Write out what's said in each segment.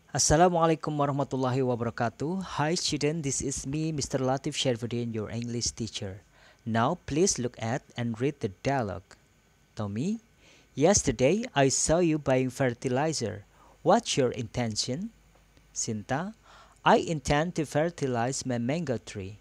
Assalamualaikum warahmatullahi wabarakatuh. Hi student, this is me, Mr. Latif Sharfuddin, your English teacher. Now please look at and read the dialogue. Tommy, yesterday I saw you buying fertilizer. What's your intention? Sinta, I intend to fertilize my mango tree.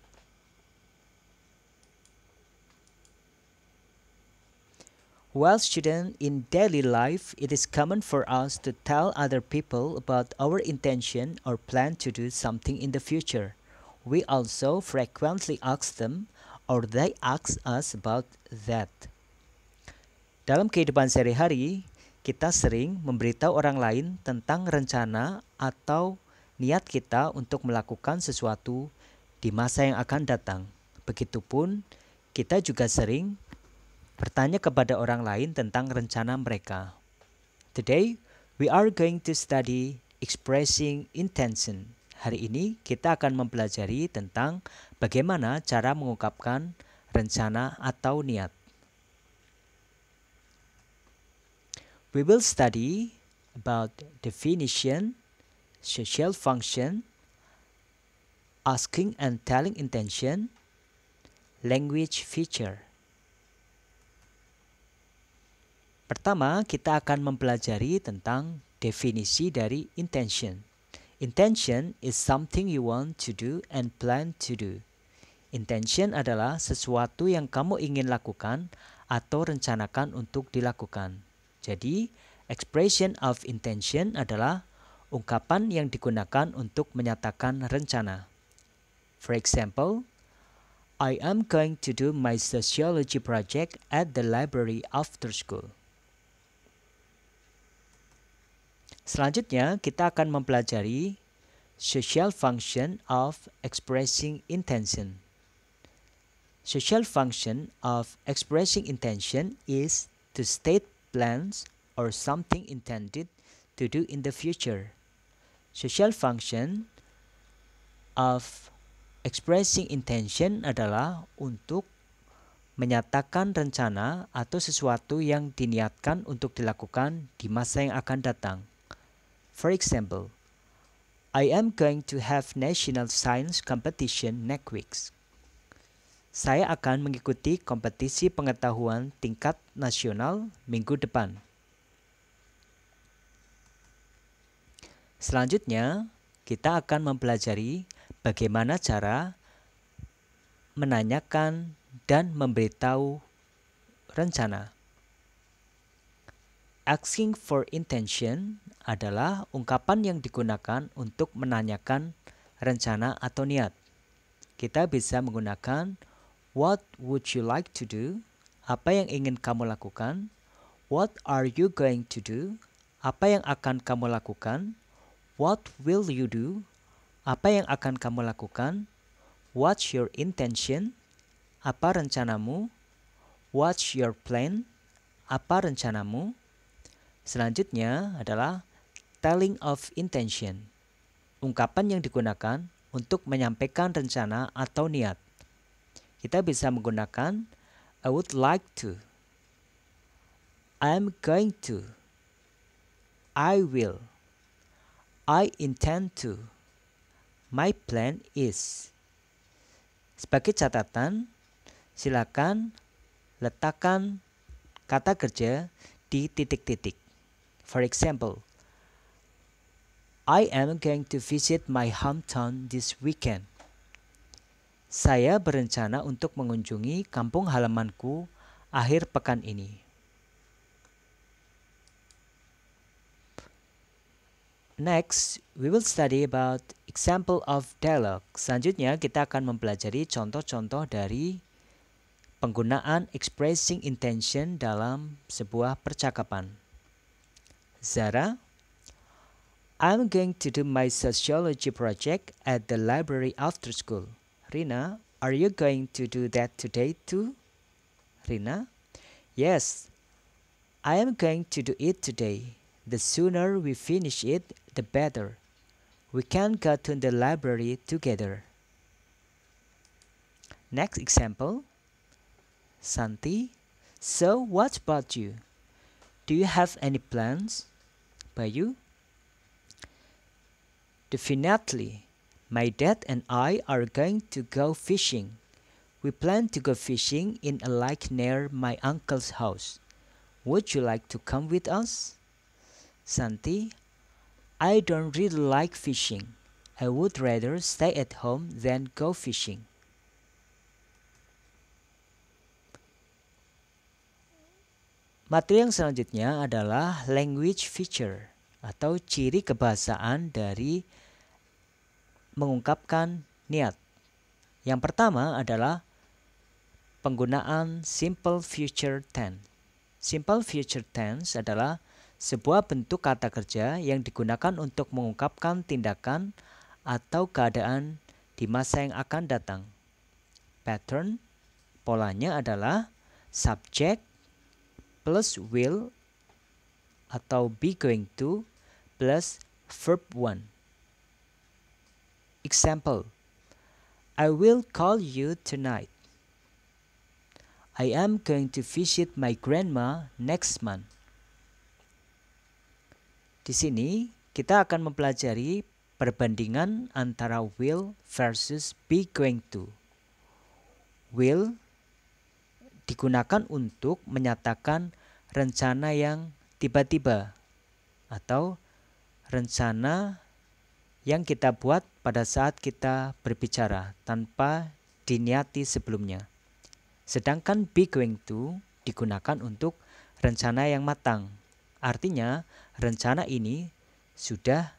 Well, student, in daily life, it is common for us to tell other people about our intention or plan to do something in the future. We also frequently ask them or they ask us about that. Dalam kehidupan sehari-hari, kita sering memberitahu orang lain tentang rencana atau niat kita untuk melakukan sesuatu di masa yang akan datang. Begitupun, kita juga sering bertanya kepada orang lain tentang rencana mereka. Today, we are going to study expressing intention. Hari ini kita akan mempelajari tentang bagaimana cara mengungkapkan rencana atau niat. We will study about definition, social function, asking and telling intention, language feature. Pertama, kita akan mempelajari tentang definisi dari intention. Intention is something you want to do and plan to do. Intention adalah sesuatu yang kamu ingin lakukan atau rencanakan untuk dilakukan. Jadi, expression of intention adalah ungkapan yang digunakan untuk menyatakan rencana. For example, I am going to do my sociology project at the library after school. Selanjutnya, kita akan mempelajari social function of expressing intention. Social function of expressing intention is to state plans or something intended to do in the future. Social function of expressing intention adalah untuk menyatakan rencana atau sesuatu yang diniatkan untuk dilakukan di masa yang akan datang. For example, I am going to have national science competition next week. Saya akan mengikuti kompetisi pengetahuan tingkat nasional minggu depan. Selanjutnya, kita akan mempelajari bagaimana cara menanyakan dan memberitahu rencana. Asking for intention adalah ungkapan yang digunakan untuk menanyakan rencana atau niat. Kita bisa menggunakan what would you like to do? Apa yang ingin kamu lakukan? What are you going to do? Apa yang akan kamu lakukan? What will you do? Apa yang akan kamu lakukan? What's your intention? Apa rencanamu? What's your plan? Apa rencanamu? Selanjutnya adalah telling of intention. Ungkapan yang digunakan untuk menyampaikan rencana atau niat. Kita bisa menggunakan I would like to, I'm going to, I will, I intend to, my plan is. Sebagai catatan, silakan letakkan kata kerja di titik-titik. For example, I am going to visit my hometown this weekend. Saya berencana untuk mengunjungi kampung halamanku akhir pekan ini. Next, we will study about example of dialogue. Selanjutnya, kita akan mempelajari contoh-contoh dari penggunaan expressing intention dalam sebuah percakapan. Zara, I'm going to do my sociology project at the library after school. Rina, are you going to do that today too? Rina, yes, I am going to do it today. The sooner we finish it, the better. We can go to the library together. Next example. Santi, so what about you? Do you have any plans? Bayu, Definitely. My dad and I are going to go fishing. We plan to go fishing in a lake near my uncle's house. Would you like to come with us? Santi, I don't really like fishing. I would rather stay at home than go fishing. Materi yang selanjutnya adalah language feature atau ciri kebahasaan dari mengungkapkan niat. Yang pertama adalah penggunaan simple future tense. Simple future tense adalah sebuah bentuk kata kerja yang digunakan untuk mengungkapkan tindakan atau keadaan di masa yang akan datang. Pattern, polanya adalah subject plus will atau be going to plus verb 1. Example, I will call you tonight. I am going to visit my grandma next month. Di sini kita akan mempelajari perbandingan antara will versus be going to. Will digunakan untuk menyatakan rencana yang tiba-tiba atau rencana yang kita buat pada saat kita berbicara tanpa diniati sebelumnya. Sedangkan be going to digunakan untuk rencana yang matang. Artinya rencana ini sudah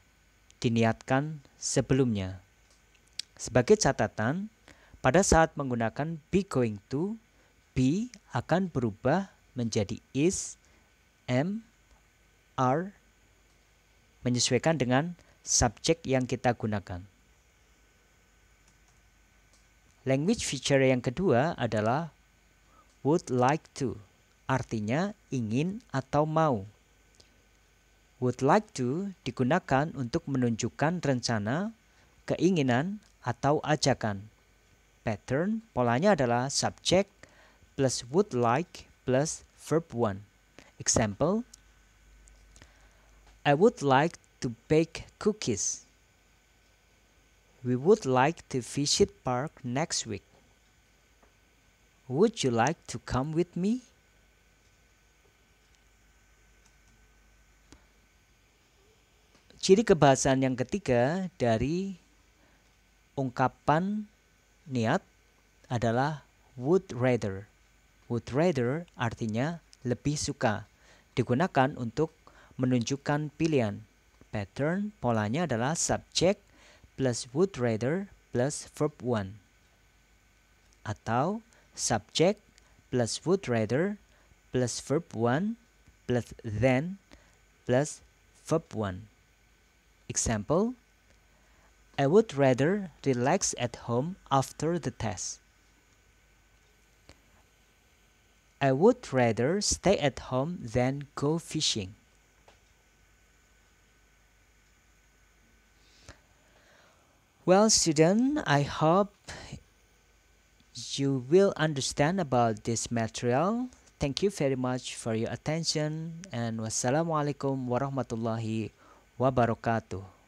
diniatkan sebelumnya. Sebagai catatan, pada saat menggunakan be going to, be akan berubah menjadi is, am, are, menyesuaikan dengan subjek yang kita gunakan. Language feature yang kedua adalah would like to, artinya ingin atau mau. Would like to digunakan untuk menunjukkan rencana, keinginan, atau ajakan. Pattern, polanya adalah subject plus would like plus verb 1. Example, I would like to bake cookies. We would like to visit park next week. Would you like to come with me? Ciri kebahasaan yang ketiga dari ungkapan niat adalah would rather. Would rather artinya lebih suka. Digunakan untuk menunjukkan pilihan. Pattern, polanya adalah subject plus would rather plus verb 1. Atau subject plus would rather plus verb 1 plus then plus verb 1. Example, I would rather relax at home after the test. I would rather stay at home than go fishing. Well, student, I hope you will understand about this material. Thank you very much for your attention, and wassalamualaikum warahmatullahi wabarakatuh.